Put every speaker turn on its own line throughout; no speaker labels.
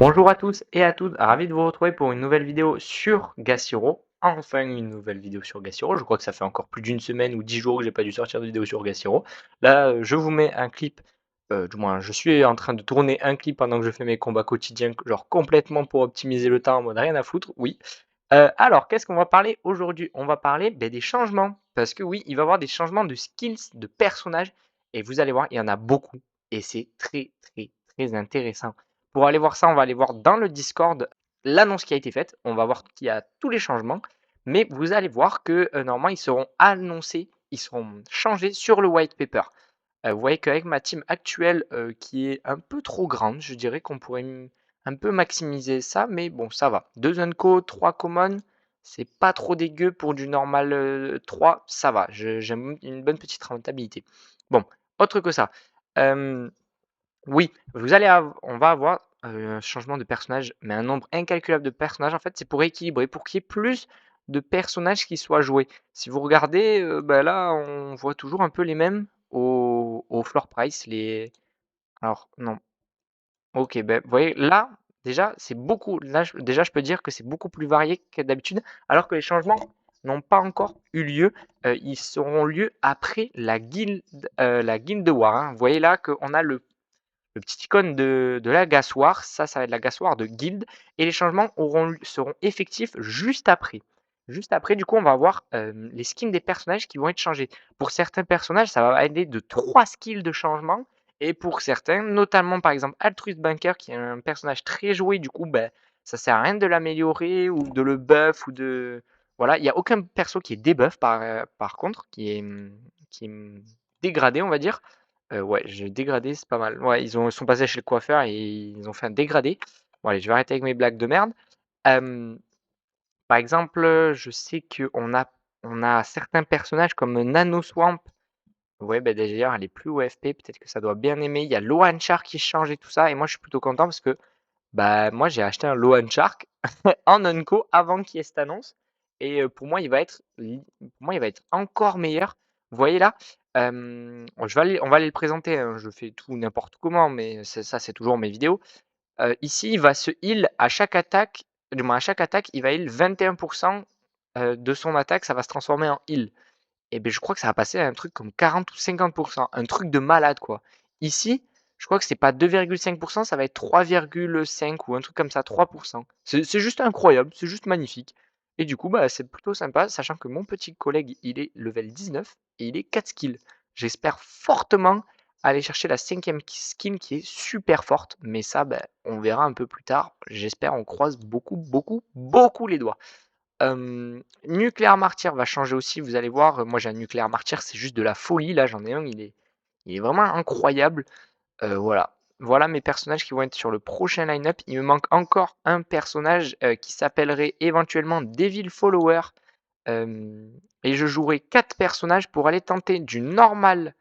Bonjour à tous et à toutes, ravi de vous retrouver pour une nouvelle vidéo sur Gassiro. Enfin une nouvelle vidéo sur Gassiro, je crois que ça fait encore plus d'une semaine ou 10 jours que j'ai pas dû sortir de vidéo sur Gassiro. Là, je vous mets un clip, du moins je suis en train de tourner un clip pendant que je fais mes combats quotidiens, genre complètement pour optimiser le temps en mode rien à foutre, oui. Alors qu'est-ce qu'on va parler aujourd'hui? On va parler, des changements, parce que oui, il va y avoir des changements de skills, de personnages et vous allez voir, il y en a beaucoup et c'est très, très, très intéressant. Pour aller voir ça, on va aller voir dans le Discord l'annonce qui a été faite. On va voir qu'il y a tous les changements, mais vous allez voir que, normalement, ils seront annoncés, ils seront changés sur le white paper. Vous voyez qu'avec ma team actuelle, qui est un peu trop grande, je dirais qu'on pourrait un peu maximiser ça, mais bon, ça va. 2 unco, 3 common, c'est pas trop dégueu pour du normal, 3, ça va. J'aime une bonne petite rentabilité. Bon, autre que ça, hem oui, on va avoir, un changement de personnage, mais un nombre incalculable de personnages. En fait, c'est pour équilibrer, pour qu'il y ait plus de personnages qui soient joués. Si vous regardez, là, on voit toujours un peu les mêmes au floor price, alors non, OK, vous voyez là, déjà, c'est beaucoup là, je peux dire que c'est beaucoup plus varié que d'habitude, alors que les changements n'ont pas encore eu lieu. Ils auront lieu après la guilde war, hein. Vous voyez là qu'on a le petit icône de la gassoire, ça va être la gassoire de guilde et les changements seront effectifs juste après. Juste après, du coup, on va avoir, les skins des personnages qui vont être changés. Pour certains personnages, ça va aller de 3 skills de changement et pour certains, notamment par exemple Altruist Banker qui est un personnage très joué, du coup, ça sert à rien de l'améliorer ou de le buff ou de voilà, il y a aucun perso qui est debuff par contre, qui est dégradé, on va dire. Ouais, j'ai dégradé, c'est pas mal. Ouais, ils sont passés chez le coiffeur et ils ont fait un dégradé. Bon allez, je vais arrêter avec mes blagues de merde. Hem, Par exemple, je sais qu'on a certains personnages comme Nano Swamp. Ouais, d'ailleurs, elle est plus OFP, peut-être que ça doit bien aimer. Il y a Lohan Shark qui change et tout ça et moi je suis plutôt content parce que, moi j'ai acheté un Lohan Shark en Unco avant qu'il y ait cette annonce et pour moi il va être encore meilleur. Vous voyez là, on va aller le présenter, hein, je fais tout n'importe comment, mais c'est toujours mes vidéos. Ici, il va se heal à chaque attaque, du moins à chaque attaque, il va heal 21 de son attaque, ça va se transformer en heal. Et beh, je crois que ça va passer à un truc comme 40 ou 50, un truc de malade, quoi. Ici, je crois que c'est pas 2,5, ça va être 3,5 ou un truc comme ça, 3. C'est juste incroyable, c'est juste magnifique. Et du coup, c'est plutôt sympa, sachant que mon petit collègue, il est level 19 et il est 4 skills. J'espère fortement aller chercher la 5e skin qui est super forte, mais ça, on verra un peu plus tard. J'espère, on croise beaucoup, beaucoup, beaucoup les doigts. Nucléaire Martyr va changer aussi, vous allez voir, moi j'ai un Nucléaire Martyr, c'est juste de la folie, là j'en ai un, il est vraiment incroyable. Voilà. Voilà mes personnages qui vont être sur le prochain line-up. Il me manque encore un personnage, qui s'appellerait éventuellement Devil Follower, et je jouerai 4 personnages pour aller tenter du normal,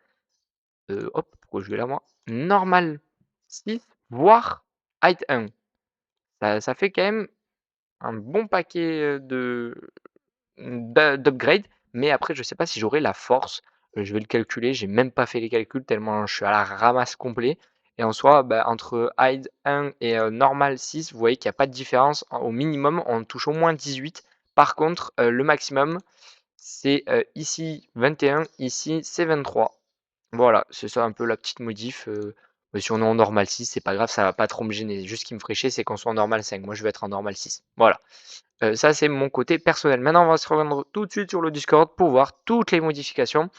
hop, pourquoi je vais là moi? Normal 6 voire height 1. Ça fait quand même un bon paquet, d'upgrade, mais après je sais pas si j'aurai la force. Je vais le calculer, j'ai même pas fait les calculs tellement je suis à la ramasse complet et en soi, entre Hide 1 et Normal 6, vous voyez qu'il y a pas de différence. Au minimum, on touche au moins 18. Par contre, le maximum, c'est, ici 21, ici c'est 23. Voilà, c'est ça un peu la petite modif, si on est en normal 6, c'est pas grave, ça va pas trop me gêner. Juste ce qui me ferait chier, c'est qu'on soit en normal 5. Moi, je vais être en normal 6. Voilà. Ça, c'est mon côté personnel. Maintenant, on va se rejoindre tout de suite sur le Discord pour voir toutes les modifications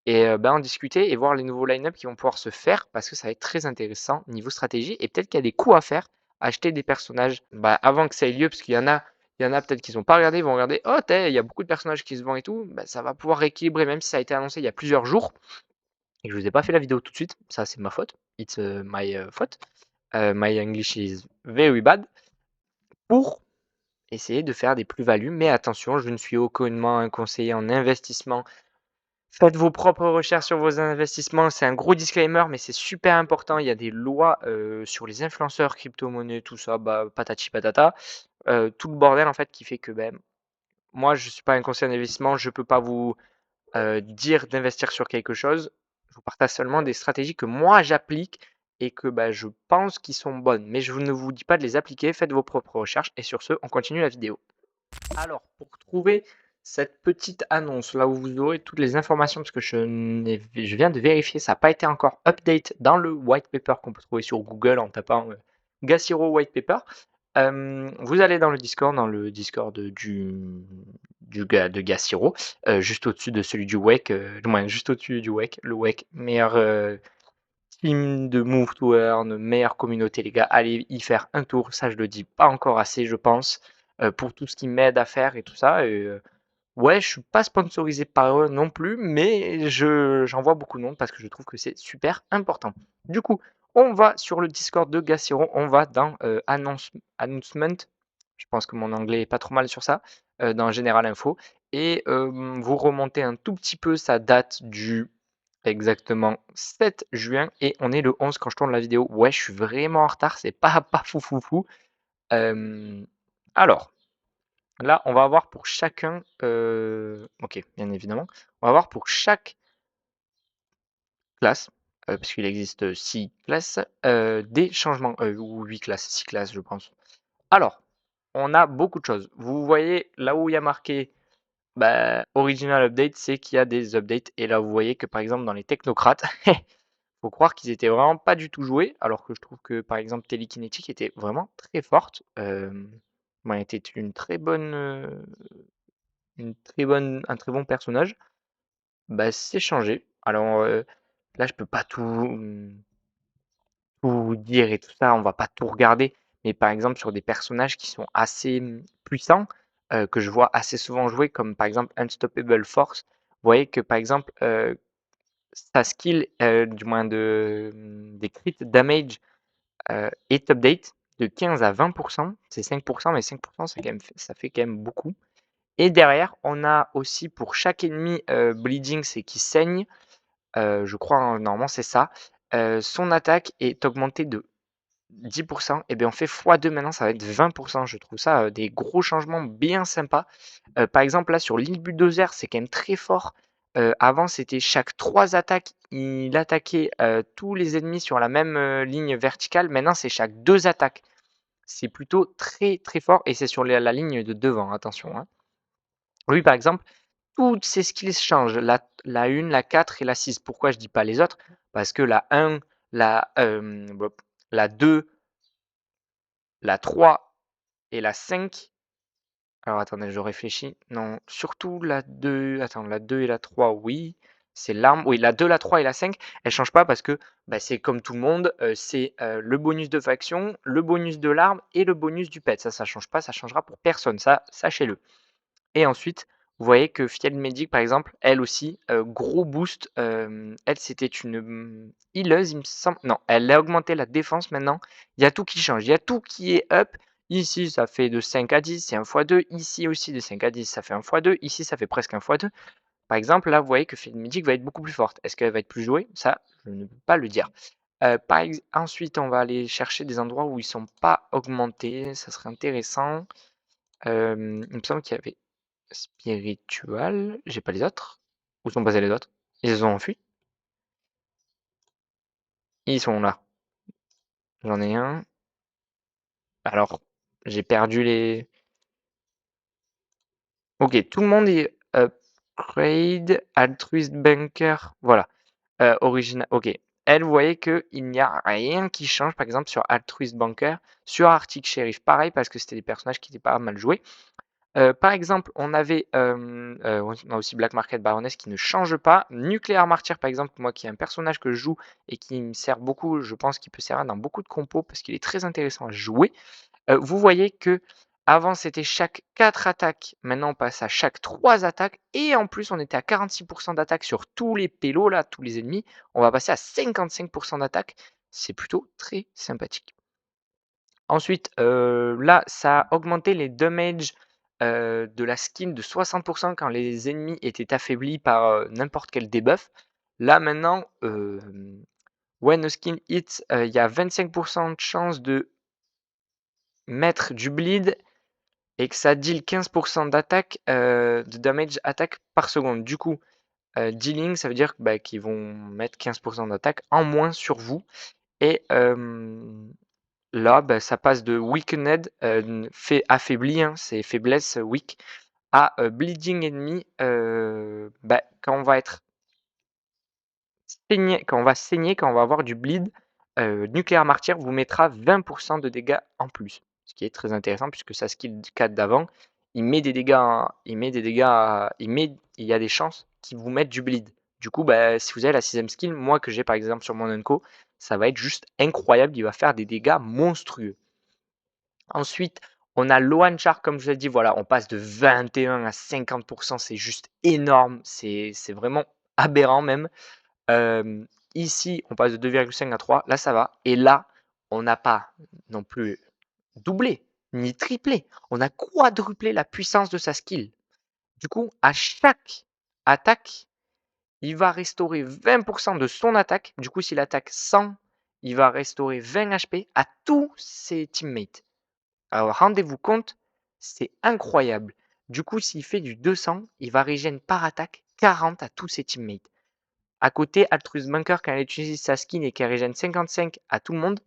et en discuter et voir les nouveaux line-up qui vont pouvoir se faire parce que ça va être très intéressant niveau stratégie et peut-être qu'il y a des coups à faire, acheter des personnages, avant que ça ait lieu parce qu'il y en a peut-être qu'ils ont pas regardé, ils vont regarder: «Oh il y a beaucoup de personnages qui se vendent et tout», ça va pouvoir rééquilibrer même si ça a été annoncé il y a plusieurs jours et que je vous ai pas fait la vidéo tout de suite. Ça, c'est ma faute. It's, my, faute. My English is very bad. Pour essayer de faire des plus-values, mais attention, je ne suis aucunement un conseiller en investissement. Faites vos propres recherches sur vos investissements, c'est un gros disclaimer, mais c'est super important. Il y a des lois, sur les influenceurs, crypto-monnaies, tout ça, patati patata, tout le bordel en fait qui fait que, moi je suis pas un conseiller d'investissement, je peux pas vous, dire d'investir sur quelque chose. Je vous partage seulement des stratégies que moi j'applique et que je pense qu'ils sont bonnes, mais je ne vous dis pas de les appliquer, faites vos propres recherches et sur ce, on continue la vidéo. Alors, pour trouver cette petite annonce, là où vous aurez toutes les informations, parce que je viens de vérifier, ça n'a pas été encore update dans le white paper qu'on peut trouver sur Google en tapant Gashiro white paper. Vous allez dans le Discord du gars de Gashiro, juste au-dessus de celui du WEC, du moins juste au-dessus du WEC, le WEC, meilleur team de Move to Earn, meilleure communauté, les gars. Allez y faire un tour, ça je le dis pas encore assez, je pense, pour tout ce qui m'aide à faire et tout ça. Et, ouais, je suis pas sponsorisé par eux non plus, mais j'en vois beaucoup de monde parce que je trouve que c'est super important. Du coup, on va sur le Discord de Gashiro, on va dans Announcement. Je pense que mon anglais est pas trop mal sur ça, dans Général Info. Et vous remontez un tout petit peu, ça date du exactement 7 juin et on est le 11 quand je tourne la vidéo. Ouais, je suis vraiment en retard, c'est pas fou fou fou. Alors, là, on va avoir pour chacun, OK, bien évidemment, on va avoir pour chaque classe, puisqu'il existe 6 classes, des changements, ou 8 classes, 6 classes, je pense. Alors, on a beaucoup de choses. Vous voyez là où il y a marqué original update, c'est qu'il y a des updates. Et là, vous voyez que par exemple, dans les technocrates, faut croire qu'ils étaient vraiment pas du tout joués, alors que je trouve que par exemple, Télékinétique était vraiment très forte. Était un très bon personnage. C'est changé. Alors là, je peux pas tout dire et tout ça, on va pas tout regarder. Mais par exemple, sur des personnages qui sont assez puissants, que je vois assez souvent jouer, comme par exemple Unstoppable Force, vous voyez que par exemple, sa skill, du moins des crit damage, est update de 15 à 20. C'est 5, mais 5 ça fait quand même beaucoup. Et derrière, on a aussi pour chaque ennemi bleeding, c'est qui saigne, je crois, hein, normalement c'est ça, son attaque est augmentée de 10. Et bien on fait x2 maintenant, ça va être 20. Je trouve ça, des gros changements bien sympas. Par exemple là sur l'île Bulldozer, c'est quand même très fort. Avant c'était chaque 3 attaques, il attaquait, tous les ennemis sur la même, ligne verticale. Maintenant c'est chaque 2 attaques. C'est plutôt très, très fort et c'est sur la ligne de devant, attention, hein. Lui par exemple, toutes ses skills changent, la 1, la 4 et la 6. Pourquoi je dis pas les autres? Parce que la 1, la 2, la 3 et la 5. Alors attendez, je réfléchis. Non, surtout la 2. Attends, la 2 et la 3, oui. C'est l'arme. Oui, la 2, la 3 et la 5, elles changent pas parce que c'est comme tout le monde, c'est le bonus de faction, le bonus de l'arme et le bonus du pet. Ça change pas, ça changera pour personne, ça, sachez-le. Et ensuite, vous voyez que Field Medic, par exemple, elle aussi, gros boost. Elle, c'était une healeuse, il me semble. Non, elle a augmenté la défense maintenant. Il y a tout qui change. Il y a tout qui est up. Ici, ça fait de 5 à 10, c'est 1 x 2. Ici aussi, de 5 à 10, ça fait 1 x 2. Ici, ça fait presque 1 x 2. Par exemple, là, vous voyez que Field Medic va être beaucoup plus forte. Est-ce qu'elle va être plus jouée? Ça, je ne peux pas le dire. Ensuite, on va aller chercher des endroits où ils sont pas augmentés. Ça serait intéressant. Il me semble qu'il y avait Spiritual, j'ai pas les autres. Où sont passés les autres? Ils se ont enfuis? Ils sont là. J'en ai un. Alors, j'ai perdu les. Ok, tout le monde est upgrade, altruist bunker. Voilà. Original. Ok. Elle, vous voyez qu'il n'y a rien qui change, par exemple, sur altruist bunker, sur Arctic Sheriff. Pareil, parce que c'était des personnages qui étaient pas mal joués. Par exemple, on avait, on a aussi Black Market Baroness qui ne change pas. Nuclear Martyr, par exemple, moi qui est un personnage que je joue et qui me sert beaucoup, je pense qu'il peut servir dans beaucoup de compos parce qu'il est très intéressant à jouer. Vous voyez que avant c'était chaque 4 attaques, maintenant on passe à chaque 3 attaques et en plus on était à 46 d'attaque sur tous les pélos là, tous les ennemis. On va passer à 55 d'attaque. C'est plutôt très sympathique. Ensuite, là, ça a augmenté les damages, de la skin de 60 quand les ennemis étaient affaiblis par, n'importe quel debuff. Là, maintenant, when a skin hits, il y a 25 de chance de mettre du bleed et que ça deal 15 d'attaque, de damage attaque par seconde. Du coup, dealing, ça veut dire qu'ils vont mettre 15 d'attaque en moins sur vous. Et là, bah, ça passe de weakened, affaibli, hein, c'est faiblesse, weak, à bleeding enemy, bah, quand on va être quand on va saigner, quand on va avoir du bleed, Nucléaire Martyr vous mettra 20 de dégâts en plus. Ce qui est très intéressant puisque sa skill 4 d'avant, il y a des chances qu'il vous mette du bleed. Du coup, bah, si vous avez la 6ème skill, moi que j'ai par exemple sur mon Unco, ça va être juste incroyable, il va faire des dégâts monstrueux. Ensuite, on a Loan Shark, comme je vous ai dit, voilà, on passe de 21 à 50, c'est juste énorme, c'est vraiment aberrant même. Ici, on passe de 2,5 à 3, là ça va. Et là, on n'a pas non plus doublé, ni triplé, on a quadruplé la puissance de sa skill. Du coup, à chaque attaque, il va restaurer 20 de son attaque. Du coup, s'il attaque 100, il va restaurer 20 HP à tous ses teammates. Alors rendez-vous compte, c'est incroyable. Du coup, s'il fait du 200, il va régénérer par attaque 40 à tous ses teammates. À côté, Altruist Bunker, quand elle utilise sa skin et qu'elle régène 55 à tout le monde,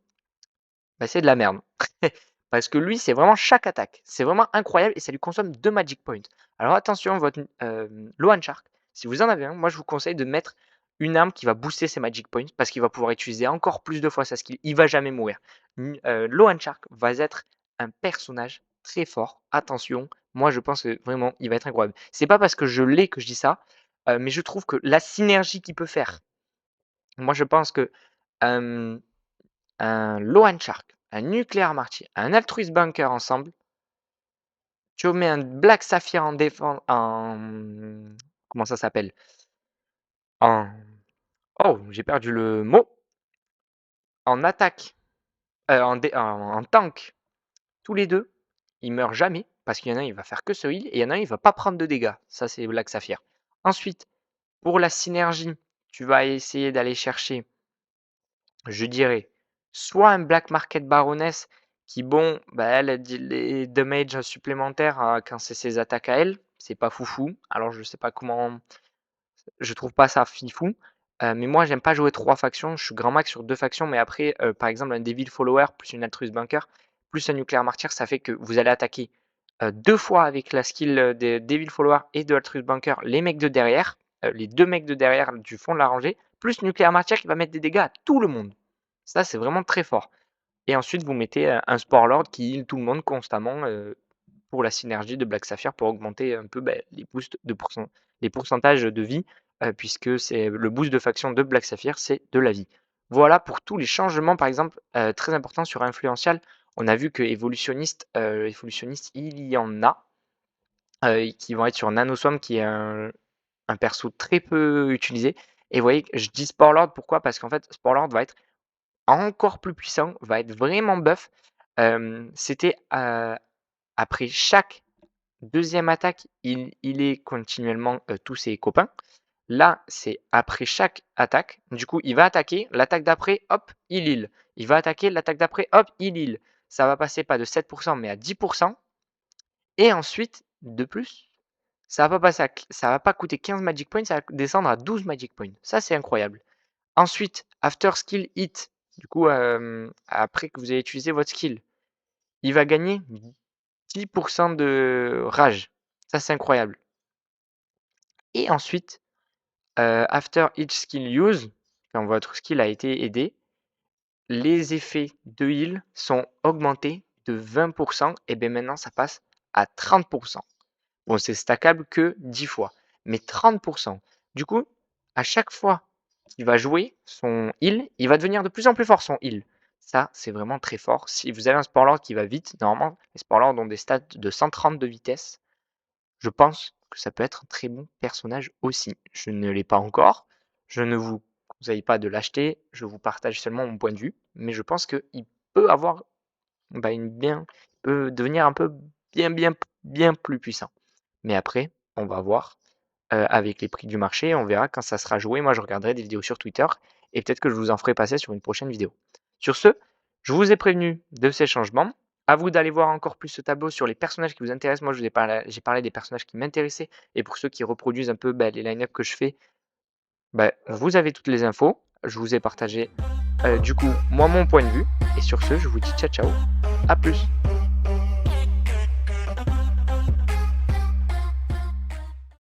bah, c'est de la merde. Parce que lui, c'est vraiment chaque attaque. C'est vraiment incroyable et ça lui consomme 2 Magic Points. Alors attention, votre Lohan Shark, si vous en avez un, moi je vous conseille de mettre une arme qui va booster ses Magic Points parce qu'il va pouvoir utiliser encore plus de fois sa skill. Il va jamais mourir. Lohan Shark va être un personnage très fort. Attention, moi je pense que vraiment, il va être incroyable. C'est pas parce que je l'ai que je dis ça, mais je trouve que la synergie qu'il peut faire. Moi, je pense que un Lohan Shark, un Nuclear Martyr, un Altruist Bunker ensemble, tu mets un Black Sapphire en défense, comment ça s'appelle? En oh, j'ai perdu le mot. En attaque, en tank, tous les deux, ils meurent jamais parce qu'il y en a un, il va faire que ce heal et il y en a un, il va pas prendre de dégâts. Ça, c'est Black Sapphire. Ensuite, pour la synergie, tu vas essayer d'aller chercher, je dirais, soit un Black Market Baroness qui, bon, bah, elle a les damages supplémentaires quand c'est ses attaques à elle. C'est pas foufou. Alors, je sais pas comment. Je trouve pas ça fifou. Mais moi, j'aime pas jouer 3 factions. Je suis grand max sur 2 factions. Mais après, par exemple, un Devil Follower plus une Altruist Bunker plus un Nuclear Martyr, ça fait que vous allez attaquer 2 fois avec la skill des Devil Follower et de Altruist Bunker les mecs de derrière, les 2 mecs de derrière du fond de la rangée, plus Nuclear Martyr qui va mettre des dégâts à tout le monde. Ça, c'est vraiment très fort. Et ensuite, vous mettez un Spore Lord qui heal tout le monde constamment pour la synergie de Black Sapphire pour augmenter un peu les boosts de les pourcentages de vie, puisque c'est le boost de faction de Black Sapphire, c'est de la vie. Voilà pour tous les changements, par exemple, très importants sur Influential. On a vu que évolutionniste, il y en a qui vont être sur Nanoswarm, qui est un perso très peu utilisé. Et vous voyez, je dis Spore Lord, pourquoi? Parce qu'en fait, Spore Lord va être encore plus puissant, va être vraiment buff. C'était après chaque deuxième attaque, il est continuellement tous ses copains. Là, c'est après chaque attaque. Du coup, il va attaquer. L'attaque d'après, hop, il heal. Il va attaquer. L'attaque d'après, hop, il heal. Ça va passer pas de 7% mais à 10%. Et ensuite, de plus, ça va pas coûter 15 Magic Points, ça va descendre à 12 Magic Points. Ça, c'est incroyable. Ensuite, after skill hit, du coup, après que vous avez utilisé votre skill, il va gagner 10% de rage. Ça, c'est incroyable. Et ensuite, after each skill use, quand votre skill a été aidé, les effets de heal sont augmentés de 20% et bien maintenant ça passe à 30%. Bon, c'est stackable que 10 fois, mais 30%. Du coup, à chaque fois qu'il va jouer son heal, il va devenir de plus en plus fort son heal. Ça, c'est vraiment très fort. Si vous avez un Sportlord qui va vite, normalement, les Sportlords ont des stats de 130 de vitesse. Je pense que ça peut être un très bon personnage aussi. Je ne l'ai pas encore. Je ne vous conseille pas de l'acheter. Je vous partage seulement mon point de vue. Mais je pense qu'il peut avoir peut devenir un peu bien plus puissant. Mais après, on va voir avec les prix du marché. On verra quand ça sera joué. Moi, je regarderai des vidéos sur Twitter et peut-être que je vous en ferai passer sur une prochaine vidéo. Sur ce, je vous ai prévenu de ces changements. À vous d'aller voir encore plus ce tableau sur les personnages qui vous intéressent. Moi, j'ai parlé des personnages qui m'intéressaient. Et pour ceux qui reproduisent un peu les line-up que je fais, vous avez toutes les infos. je vous ai partagé du coup moi mon point de vue. Et sur ce, je vous dis ciao ciao, à plus.